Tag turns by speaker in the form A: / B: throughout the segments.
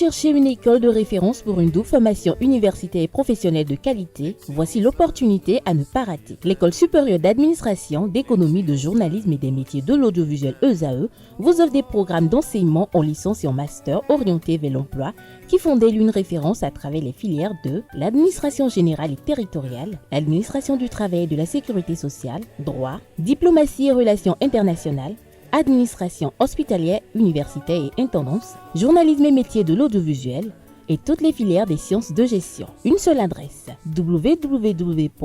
A: cherchez une école de référence pour une double formation universitaire et professionnelle de qualité? Voici l'opportunité à ne pas rater. L'École supérieure d'administration, d'économie, de journalisme et des métiers de l'audiovisuel ESAE vous offre des programmes d'enseignement en licence et en master orientés vers l'emploi qui font d'elle une référence à travers les filières de l'administration générale et territoriale, l'administration du travail et de la sécurité sociale, droit, diplomatie et relations internationales, administration hospitalière, universitaire et intendance, journalisme et métiers de l'audiovisuel et toutes les filières des sciences de gestion. Une seule adresse, www.esae.bj.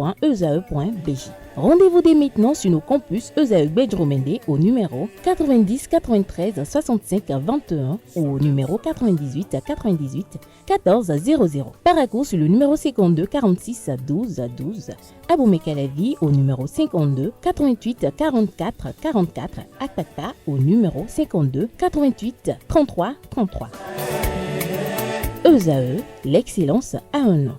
A: Rendez-vous dès maintenant sur nos campus ESAE Bedjromende au numéro 90 93 65 21 ou au numéro 98 98 14 00. Paracourt sur le numéro 52 46 12 12. Aboumé-Calavi au numéro 52 88 44 44. Akpakpa au numéro 52 88 33 33. ESAE, l'excellence à un nom.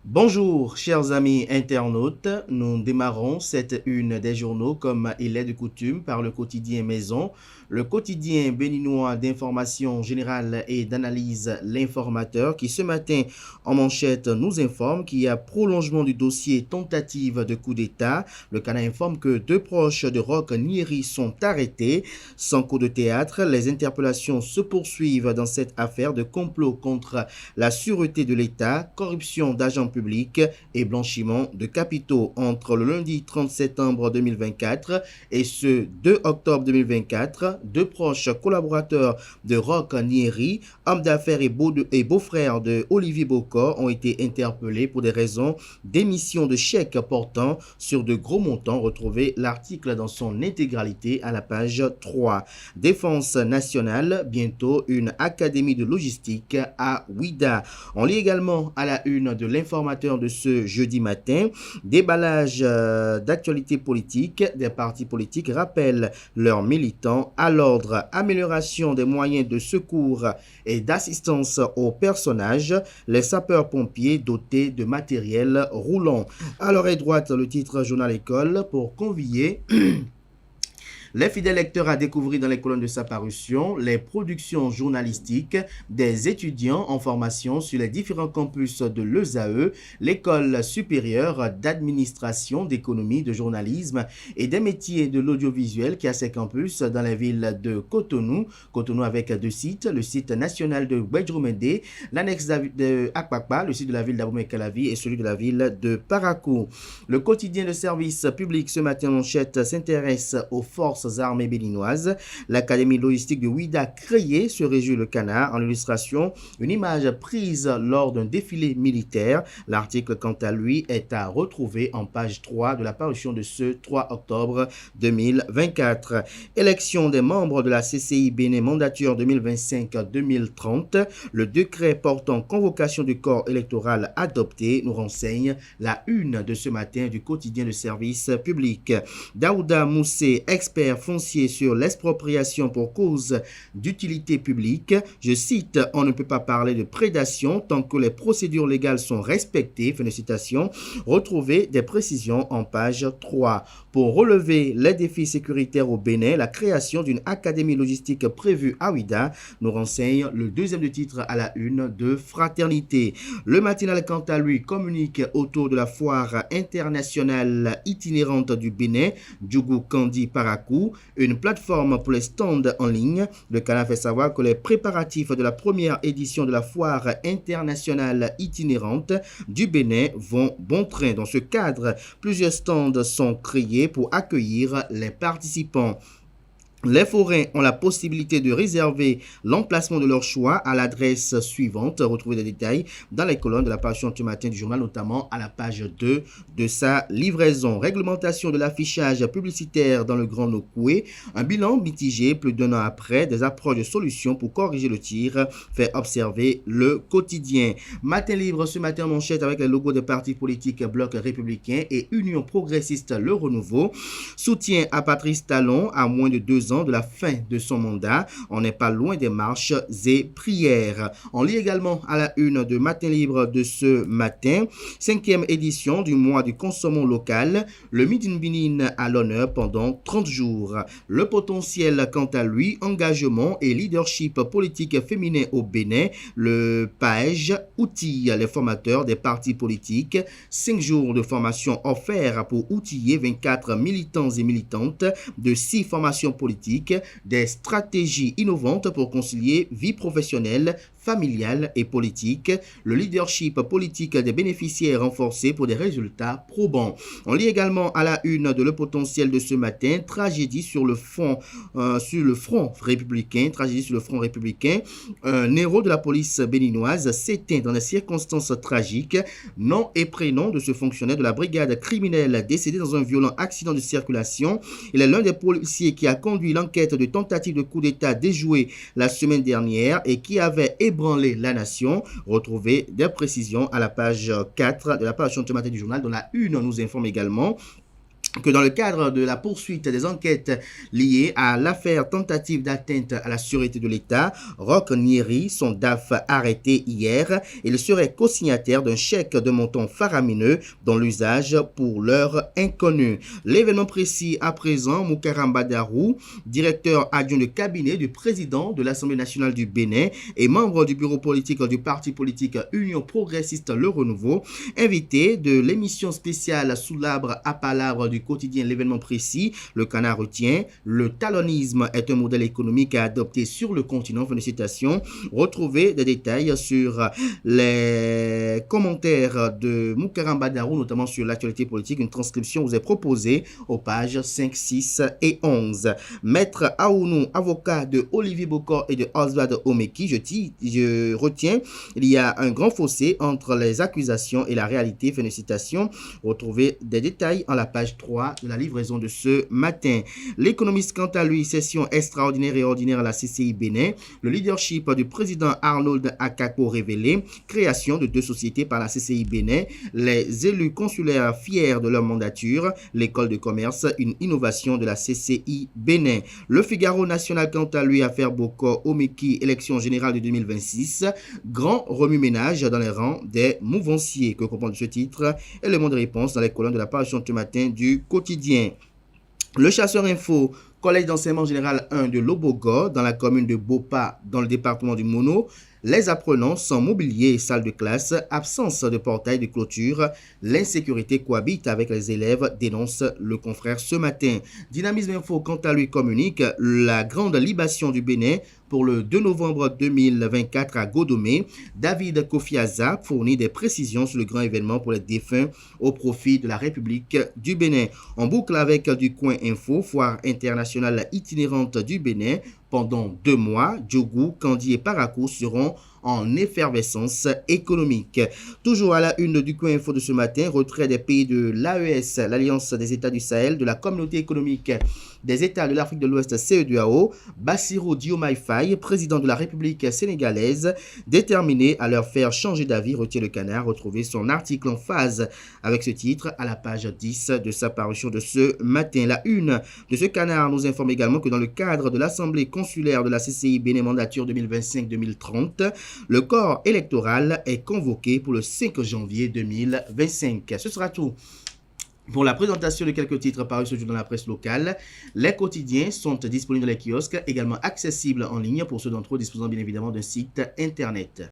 B: Bonjour chers amis internautes, nous démarrons cette une des journaux comme il est de coutume par le quotidien Maison, le quotidien béninois d'information générale et d'analyse L'Informateur qui ce matin en manchette nous informe qu'il y a prolongement du dossier tentative de coup d'État. Le Canard informe que 2 proches de Roch Nieri sont arrêtés. Sans coup de théâtre, les interpellations se poursuivent dans cette affaire de complot contre la sûreté de l'État, corruption d'agents publics et blanchiment de capitaux entre le lundi 30 septembre 2024 et ce 2 octobre 2024. 2 proches collaborateurs de Roch Nieri, homme d'affaires et beau-frère de Olivier Bocor, ont été interpellés pour des raisons d'émission de chèques portant sur de gros montants. Retrouvez l'article dans son intégralité à la page 3. Défense nationale, bientôt une académie de logistique à Ouida. On lit également à la une de l'Informateur de ce jeudi matin, déballage d'actualité politique, des partis politiques rappellent leurs militants à l'ordre, amélioration des moyens de secours et d'assistance aux personnages, les sapeurs-pompiers dotés de matériel roulant. À l'oreille droite, le titre Journal École pour convier les fidèles lecteurs à découvrir dans les colonnes de sa parution les productions journalistiques des étudiants en formation sur les différents campus de l'ESAE, l'école supérieure d'administration, d'économie, de journalisme et des métiers de l'audiovisuel qui a ses campus dans la ville de Cotonou. Cotonou avec 2 sites, le site national de Bedjromende, l'annexe de Akpakpa, le site de la ville d'Aboumé-Calavi et celui de la ville de Paracourt. Le quotidien de service public ce matin manchette s'intéresse aux forces armées béninoises. L'académie logistique de Ouida créée, se réjouit le Canard. En illustration, une image prise lors d'un défilé militaire. L'article, quant à lui, est à retrouver en page 3 de la parution de ce 3 octobre 2024. Élection des membres de la CCI Bénin, mandature 2025-2030. Le décret portant convocation du corps électoral adopté nous renseigne la une de ce matin du quotidien de service public. Daouda Moussé, expert foncier sur l'expropriation pour cause d'utilité publique. Je cite, on ne peut pas parler de prédation tant que les procédures légales sont respectées. Fin de citation. Retrouvez des précisions en page 3. Pour relever les défis sécuritaires au Bénin, la création d'une académie logistique prévue à Ouida nous renseigne le deuxième titre à la une de Fraternité. Le matinal, quant à lui, communique autour de la foire internationale itinérante du Bénin, Djougou Kandi Parakou, une plateforme pour les stands en ligne. Le Canard fait savoir que les préparatifs de la première édition de la foire internationale itinérante du Bénin vont bon train. Dans ce cadre, plusieurs stands sont créés pour accueillir les participants. Les forains ont la possibilité de réserver l'emplacement de leur choix à l'adresse suivante. Retrouvez des détails dans les colonnes de la parution ce matin du journal, notamment à la page 2 de sa livraison. Réglementation de l'affichage publicitaire dans le Grand Nokoué. Un bilan mitigé plus d'1 an après. Des approches de solutions pour corriger le tir, fait observer le quotidien. Matin libre ce matin en manchette avec les logos des partis politiques Bloc républicain et Union progressiste Le Renouveau. Soutien à Patrice Talon à moins de 2 ans ans de la fin de son mandat. On n'est pas loin des marches et prières. On lit également à la une de Matin Libre de ce matin, 5e édition du mois du consommons local. Le Made in Benin à l'honneur pendant 30 jours. Le potentiel, quant à lui, engagement et leadership politique féminin au Bénin. Le PAEJ outille les formateurs des partis politiques. 5 jours de formation offerts pour outiller 24 militants et militantes de 6 formations politiques. Des stratégies innovantes pour concilier vie professionnelle, familiale et politique. Le leadership politique des bénéficiaires renforcé pour des résultats probants. On lit également à la une de Le Potentiel de ce matin, tragédie sur le front républicain. Tragédie sur le front républicain. Un héros de la police béninoise s'éteint dans des circonstances tragiques. Nom et prénom de ce fonctionnaire de la brigade criminelle décédé dans un violent accident de circulation. Il est l'un des policiers qui a conduit l'enquête de tentative de coup d'État déjouée la semaine dernière et qui avait ébranlé la nation. Retrouvez des précisions à la page 4 de la page ce matin du journal, dont la une nous informe également que dans le cadre de la poursuite des enquêtes liées à l'affaire tentative d'atteinte à la sûreté de l'État, Roch Nieri, son DAF arrêté hier, il serait co-signataire d'un chèque de montant faramineux dont l'usage pour l'heure inconnue. L'événement précis à présent, Moukaramba Darou, directeur adjoint de cabinet du président de l'Assemblée nationale du Bénin et membre du bureau politique du parti politique Union progressiste Le Renouveau, invité de l'émission spéciale Sous l'arbre à palabre du quotidien L'événement précis, le Canard retient, le talonisme est un modèle économique à adopter sur le continent. Fin de citation. Retrouvez des détails sur les commentaires de Moukaramba Darou, notamment sur l'actualité politique. Une transcription vous est proposée aux pages 5, 6 et 11. Maître Aounou, avocat de Olivier Bokor et de Oswald Omeki, je retiens, il y a un grand fossé entre les accusations et la réalité. Fin de citation. Retrouvez des détails en la page 3 de la livraison de ce matin. L'économiste, quant à lui, session extraordinaire et ordinaire à la CCI Bénin. Le leadership du président Arnold Akako révélé. Création de 2 sociétés par la CCI Bénin. Les élus consulaires fiers de leur mandature. L'école de commerce, une innovation de la CCI Bénin. Le Figaro national, quant à lui, affaire Bokor Omeki, élection générale de 2026. Grand remue-ménage dans les rangs des mouvanciers. Que comprend ce titre? Et le monde de réponse dans les colonnes de la page ce matin du quotidien. Le Chasseur Info, collège d'enseignement général 1 de Lobogo, dans la commune de Bopa, dans le département du Mono. Les apprenants sans mobilier et salle de classe, absence de portail de clôture, l'insécurité cohabite avec les élèves, dénonce le confrère ce matin. Dynamisme Info, quant à lui, communique la grande libation du Bénin pour le 2 novembre 2024 à Godomé. David Kofiaza fournit des précisions sur le grand événement pour les défunts au profit de la République du Bénin. On boucle avec du Coin Info, foire internationale itinérante du Bénin. Pendant 2 mois, Djougou, Kandi et Parakou seront en effervescence économique. Toujours à la une du Coin Info de ce matin, retrait des pays de l'AES, l'Alliance des États du Sahel, de la Communauté économique des États de l'Afrique de l'Ouest, CEDEAO, Bassirou Diomaye Faye, président de la République sénégalaise, déterminé à leur faire changer d'avis, retient le Canard. Retrouvez son article en phase avec ce titre à la page 10 de sa parution de ce matin. La une de ce Canard nous informe également que dans le cadre de l'Assemblée consulaire de la CCI Bénin mandature 2025-2030, le corps électoral est convoqué pour le 5 janvier 2025. Ce sera tout pour la présentation de quelques titres parus ce jour dans la presse locale. Les quotidiens sont disponibles dans les kiosques, également accessibles en ligne pour ceux d'entre eux disposant bien évidemment d'un site internet.